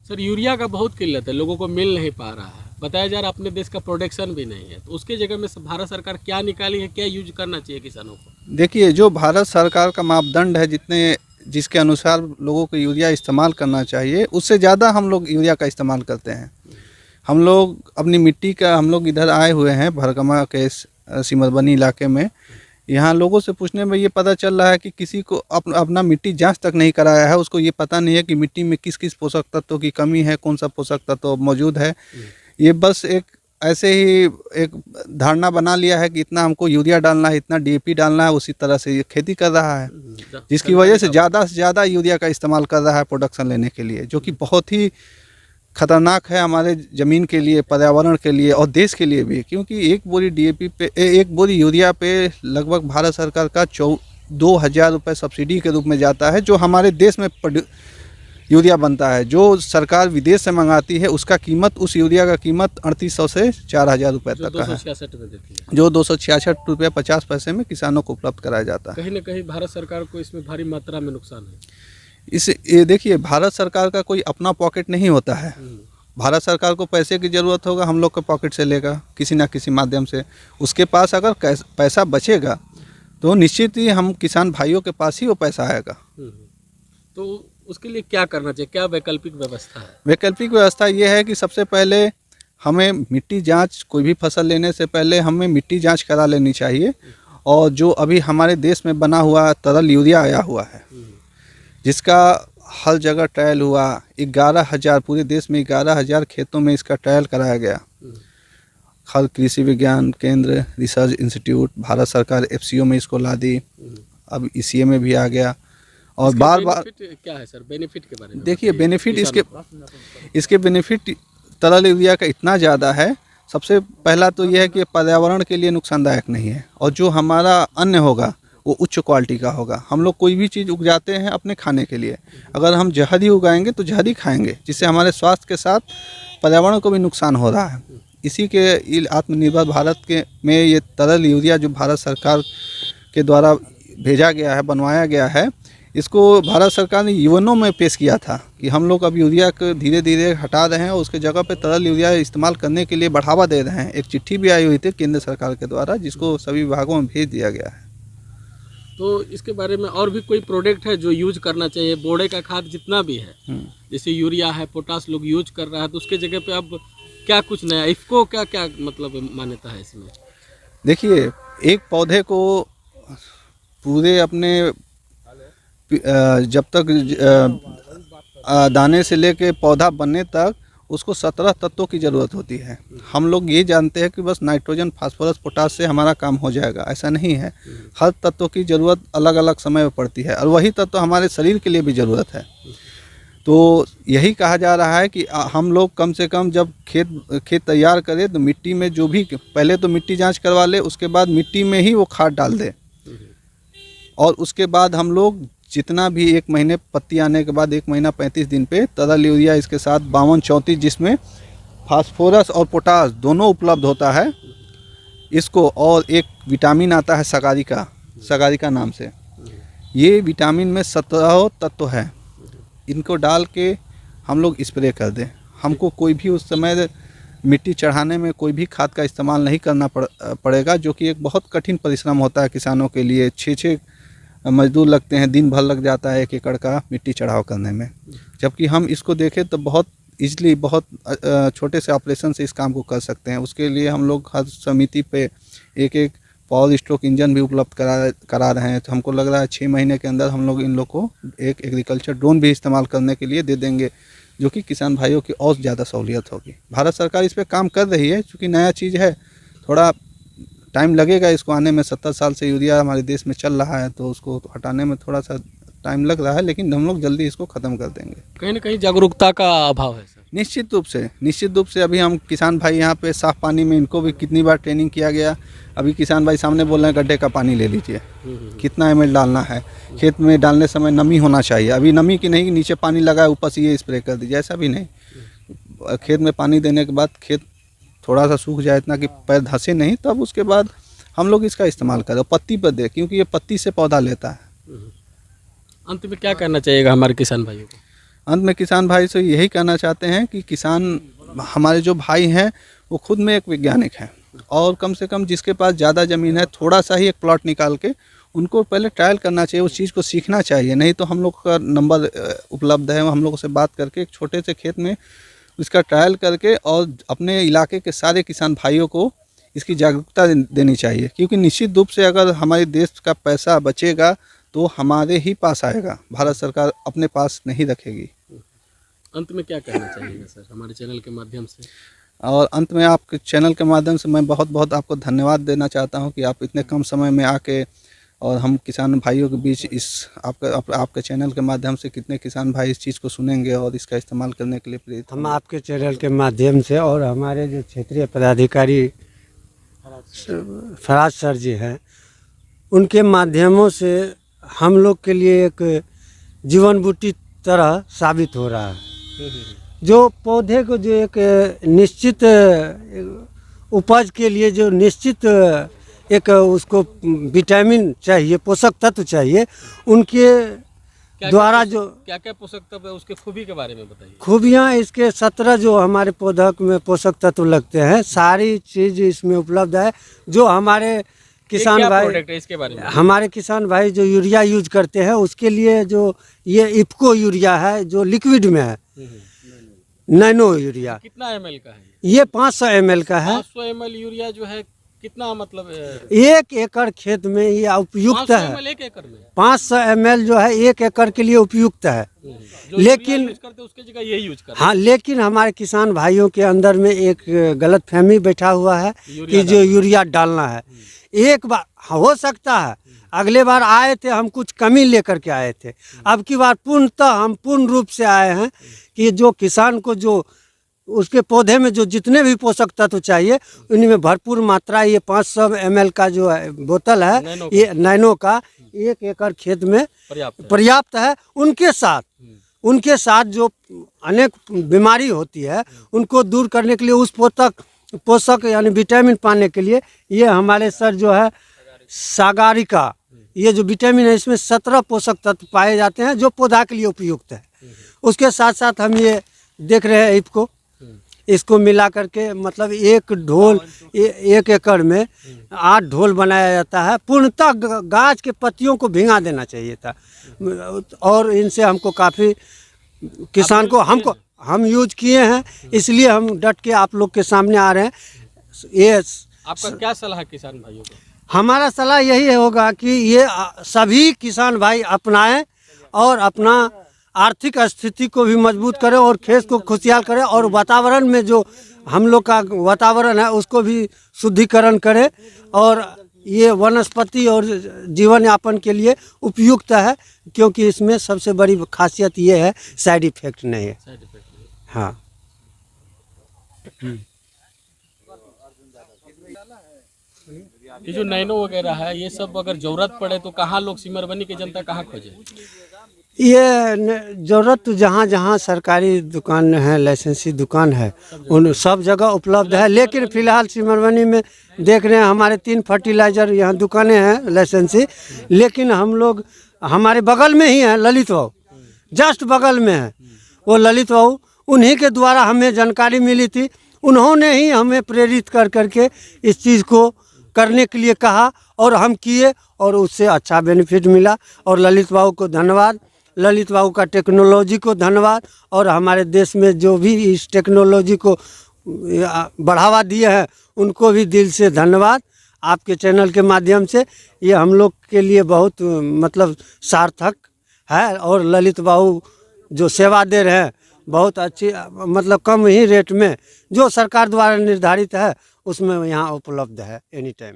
Sir urea का बहुत किल्लत है, लोगों को मिल नहीं पा रहा है। बताया जा रहा है अपने देश का प्रोडक्शन भी नहीं है, तो उसके जगह में भारत सरकार क्या निकाली है, क्या यूज करना चाहिए किसानों को? देखिए, जो भारत सरकार का मापदंड है, जिसके अनुसार लोगों को यूरिया इस्तेमाल करना चाहिए, उससे ज़्यादा हम लोग यूरिया का इस्तेमाल करते हैं। हम लोग अपनी मिट्टी का, हम लोग इधर आए हुए हैं भरगमा के सिमरबनी इलाके में। यहाँ लोगों से पूछने में ये पता चल रहा है कि किसी को अपना मिट्टी जांच तक नहीं कराया है। उसको ये पता नहीं है कि मिट्टी में किस किस पोषक तत्वों की कमी है, कौन सा पोषक तत्व मौजूद है। ये बस एक ऐसे ही एक धारणा बना लिया है कि इतना हमको यूरिया डालना है, इतना डीएपी डालना है, उसी तरह से ये खेती कर रहा है, जिसकी वजह से ज़्यादा यूरिया का इस्तेमाल कर रहा है प्रोडक्शन लेने के लिए, जो कि बहुत ही खतरनाक है हमारे ज़मीन के लिए, पर्यावरण के लिए और देश के लिए भी। क्योंकि एक बोरी डीएपी पे, एक बोरी यूरिया पे लगभग भारत सरकार का 2,000 रुपये सब्सिडी के रूप में जाता है, जो हमारे देश में यूरिया बनता है। जो सरकार विदेश से मंगाती है, उसका कीमत, उस यूरिया का कीमत 3,800 से 4,000 रुपये तक का है, 266 में देती है, जो 266 रुपये 50 पैसे में किसानों को उपलब्ध कराया जाता है। कहीं ना कहीं भारत सरकार को इसमें भारी मात्रा में नुकसान है। ये देखिए, भारत सरकार का कोई अपना पॉकेट नहीं होता है। भारत सरकार को पैसे की ज़रूरत होगा, हम लोग के पॉकेट से लेगा किसी ना किसी माध्यम से। उसके पास अगर पैसा बचेगा तो निश्चित ही हम किसान भाइयों के पास ही वो पैसा आएगा। तो उसके लिए क्या करना चाहिए, क्या वैकल्पिक व्यवस्था है? वैकल्पिक व्यवस्था ये है कि सबसे पहले हमें मिट्टी जांच, कोई भी फसल लेने से पहले हमें मिट्टी जांच करा लेनी चाहिए। और जो अभी हमारे देश में बना हुआ तरल यूरिया आया हुआ है, जिसका हर जगह ट्रायल हुआ, 11,000 पूरे देश में 11,000 खेतों में इसका ट्रायल कराया गया। हर कृषि विज्ञान केंद्र, रिसर्च इंस्टीट्यूट, भारत सरकार एफसीओ में इसको ला दी, अब ईसीए में भी आ गया। और बार क्या है सर बेनिफिट के बारे में? देखिए, बेनिफिट इसके बेनिफिट तरल यूरिया का इतना ज़्यादा है। सबसे पहला तो यह है कि पर्यावरण के लिए नुकसानदायक नहीं है, और जो हमारा अन्न होगा वो उच्च क्वालिटी का होगा। हम लोग कोई भी चीज़ उगाते हैं अपने खाने के लिए, अगर हम जहर ही उगाएंगे तो जहर ही खाएंगे, जिससे हमारे स्वास्थ्य के साथ पर्यावरण को भी नुकसान हो रहा है। इसी के आत्मनिर्भर भारत के में ये तरल यूरिया जो भारत सरकार के द्वारा भेजा गया है, बनवाया गया है, इसको भारत सरकार ने यूएनओ में पेश किया था कि हम लोग अब यूरिया को धीरे धीरे हटा रहे हैं और उसके जगह पे तरल यूरिया इस्तेमाल करने के लिए बढ़ावा दे रहे हैं। एक चिट्ठी भी आई हुई थी केंद्र सरकार के द्वारा, जिसको सभी विभागों में भेज दिया गया है। तो इसके बारे में और भी कोई प्रोडक्ट है जो यूज करना चाहिए? बोड़े का खाद जितना भी है, जैसे यूरिया है, पोटास लोग यूज कर रहा है, तो उसके जगह पे अब क्या कुछ नया, इसको क्या क्या मतलब मान्यता है इसमें? देखिए, एक पौधे को पूरे अपने जब तक दाने से लेके पौधा बनने तक उसको 17 तत्वों की ज़रूरत होती है। हम लोग ये जानते हैं कि बस नाइट्रोजन, फास्फोरस, पोटास से हमारा काम हो जाएगा, ऐसा नहीं है। हर तत्व की ज़रूरत अलग अलग समय में पड़ती है, और वही तत्व हमारे शरीर के लिए भी ज़रूरत है। तो यही कहा जा रहा है कि हम लोग कम से कम जब खेत तैयार करें तो मिट्टी में जो भी, पहले तो मिट्टी जाँच करवा ले, उसके बाद मिट्टी में ही वो खाद डाल दे, और उसके बाद हम लोग जितना भी 1 महीने पत्ती आने के बाद 1 महीना 35 दिन पे तरल यूरिया इसके साथ 52-34, जिसमें फास्फोरस और पोटास दोनों उपलब्ध होता है इसको, और एक विटामिन आता है सगारिका नाम से। ये विटामिन में 17 तत्व है। इनको डाल के हम लोग स्प्रे कर दें। हमको कोई भी उस समय मिट्टी चढ़ाने में कोई भी खाद का इस्तेमाल नहीं करना पड़ेगा, जो कि एक बहुत कठिन परिश्रम होता है किसानों के लिए। 6 मजदूर लगते हैं, दिन भर लग जाता है 1 एकड़ का मिट्टी चढ़ाव करने में। जबकि हम इसको देखें तो बहुत ईजिली, बहुत छोटे से ऑपरेशन से इस काम को कर सकते हैं। उसके लिए हम लोग हर समिति पे एक पावर स्ट्रोक इंजन भी उपलब्ध करा रहे हैं। तो हमको लग रहा है 6 महीने के अंदर हम लोग इन लोग को एक एग्रीकल्चर ड्रोन भी इस्तेमाल करने के लिए दे देंगे, जो कि किसान भाइयों की और ज़्यादा सहूलियत होगी। भारत सरकार इस पर काम कर रही है, चूँकि नया चीज़ है, थोड़ा टाइम लगेगा इसको आने में। 70 साल से यूरिया हमारे देश में चल रहा है, तो उसको हटाने में थोड़ा सा टाइम लग रहा है, लेकिन हम लोग जल्दी इसको ख़त्म कर देंगे। कहीं ना कहीं जागरूकता का अभाव है सर। निश्चित रूप से अभी हम किसान भाई यहाँ पे साफ़ पानी में, इनको भी कितनी बार ट्रेनिंग किया गया। अभी किसान भाई सामने बोल रहे हैं गड्ढे का पानी ले लीजिए, कितना ml डालना है। खेत में डालने समय नमी होना चाहिए। अभी नमी की नहीं, नीचे पानी लगा है ऊपर से ये स्प्रे कर दीजिए, ऐसा भी नहीं। खेत में पानी देने के बाद खेत थोड़ा सा सूख जाए, इतना कि पैर धंसे नहीं, तब उसके बाद हम लोग इसका इस्तेमाल करें। पत्ती पर दे, क्योंकि ये पत्ती से पौधा लेता है। अंत में क्या करना चाहिएगा हमारे किसान भाइयों को? अंत में किसान भाई से यही कहना चाहते हैं कि किसान हमारे जो भाई हैं वो खुद में एक वैज्ञानिक हैं, और कम से कम जिसके पास ज़्यादा ज़मीन है थोड़ा सा ही एक प्लॉट निकाल के उनको पहले ट्रायल करना चाहिए, उस चीज़ को सीखना चाहिए। नहीं तो हम लोग का नंबर उपलब्ध है, हम लोगों से बात करके एक छोटे से खेत में इसका ट्रायल करके और अपने इलाके के सारे किसान भाइयों को इसकी जागरूकता देनी चाहिए, क्योंकि निश्चित रूप से अगर हमारे देश का पैसा बचेगा तो हमारे ही पास आएगा, भारत सरकार अपने पास नहीं रखेगी। अंत में क्या कहना चाहिएगा सर हमारे चैनल के माध्यम से? और अंत में आपके चैनल के माध्यम से मैं बहुत बहुत आपको धन्यवाद देना चाहता हूं कि आप इतने कम समय में आके और हम किसान भाइयों के बीच इस आपके चैनल के माध्यम से कितने किसान भाई इस चीज़ को सुनेंगे और इसका इस्तेमाल करने के लिए प्रेरित। हम आपके चैनल के माध्यम से और हमारे जो क्षेत्रीय पदाधिकारी फराज सर जी हैं, उनके माध्यमों से हम लोग के लिए एक जीवन बूटी तरह साबित हो रहा है। जो पौधे को जो एक निश्चित उपज के लिए जो निश्चित एक उसको विटामिन चाहिए, पोषक तत्व चाहिए, उनके द्वारा जो क्या क्या पोषक तत्व है उसके खूबी के बारे में बताइए। खूबियाँ इसके 17 जो हमारे पौधे में पोषक तत्व लगते हैं, सारी चीज़ इसमें उपलब्ध है। जो हमारे किसान भाई प्रोडक्ट है इसके बारे में? हमारे किसान भाई जो यूरिया यूज करते हैं उसके लिए जो ये इफ्को यूरिया है जो लिक्विड में है, नैनो यूरिया। कितना ml का है ये 500 ml का है। 500 ml यूरिया जो है कितना मतलब 1 एकड़ खेत में ये उपयुक्त 500 है। ml 1 एकड़ में 500 ml जो है 1 एकड़ के लिए उपयुक्त है। जो लेकिन यूज करते उसके जगह ये यूज करते। हाँ, लेकिन हमारे किसान भाइयों के अंदर में एक गलतफहमी बैठा हुआ है कि जो यूरिया डालना है। एक बार हो सकता है अगले बार आए थे हम कुछ कमी लेकर के आए थे, अब की बार पूर्णतः हम पूर्ण रूप से आए हैं कि जो किसान को जो उसके पौधे में जो जितने भी पोषक तत्व चाहिए उनमें भरपूर मात्रा ये 500 ml का जो है बोतल है, ये नैनो का 1 एकड़ खेत में पर्याप्त है। उनके साथ जो अनेक बीमारी होती है उनको दूर करने के लिए उस पोषक यानी विटामिन पाने के लिए ये हमारे सर जो है सागारिका, ये जो विटामिन है इसमें 17 पोषक तत्व पाए जाते हैं जो पौधा के लिए उपयुक्त है। उसके साथ साथ हम ये देख रहे हैं इसको मिला करके मतलब 1 एकड़ में 8 ढोल बनाया जाता है। पूर्णतः गाछ के पत्तियों को भिंगा देना चाहिए था, और इनसे हमको काफ़ी किसान को हम यूज किए हैं, इसलिए हम डट के आप लोग के सामने आ रहे हैं। ये आपका क्या सलाह किसान भाइयों को? हमारा सलाह यही होगा कि ये सभी किसान भाई अपनाएं और अपना आर्थिक स्थिति को भी मजबूत करें और खेत को खुशहाल करें, और वातावरण में जो हम लोग का वातावरण है उसको भी शुद्धिकरण करें, और ये वनस्पति और जीवन यापन के लिए उपयुक्त है, क्योंकि इसमें सबसे बड़ी खासियत ये है साइड इफेक्ट नहीं है। हाँ। ये जो नैनो वगैरह है ये सब अगर जरूरत पड़े तो कहाँ लोग सिमरबनी की जनता कहाँ खोजे? ये ज़रूरत तो जहाँ जहाँ सरकारी दुकान है, लाइसेंसी दुकान है, उन सब जगह उपलब्ध है। लेकिन फ़िलहाल सिमरबनी में देख रहे हैं हमारे 3 फर्टिलाइज़र यहाँ दुकानें हैं लाइसेंसी, लेकिन हम लोग हमारे बगल में ही है ललित बाबू, जस्ट बगल में है वो ललित बाबू, उन्हीं के द्वारा हमें जानकारी मिली थी, उन्होंने ही हमें प्रेरित कर करके इस चीज़ को करने के लिए कहा और हम किए और उससे अच्छा बेनिफिट मिला। और ललित बाबू को धन्यवाद, ललित बाबू का टेक्नोलॉजी को धन्यवाद, और हमारे देश में जो भी इस टेक्नोलॉजी को बढ़ावा दिए हैं उनको भी दिल से धन्यवाद। आपके चैनल के माध्यम से ये हम लोग के लिए बहुत मतलब सार्थक है, और ललित बाबू जो सेवा दे रहे हैं बहुत अच्छी, मतलब कम ही रेट में जो सरकार द्वारा निर्धारित है उसमें यहाँ उपलब्ध है एनी टाइम।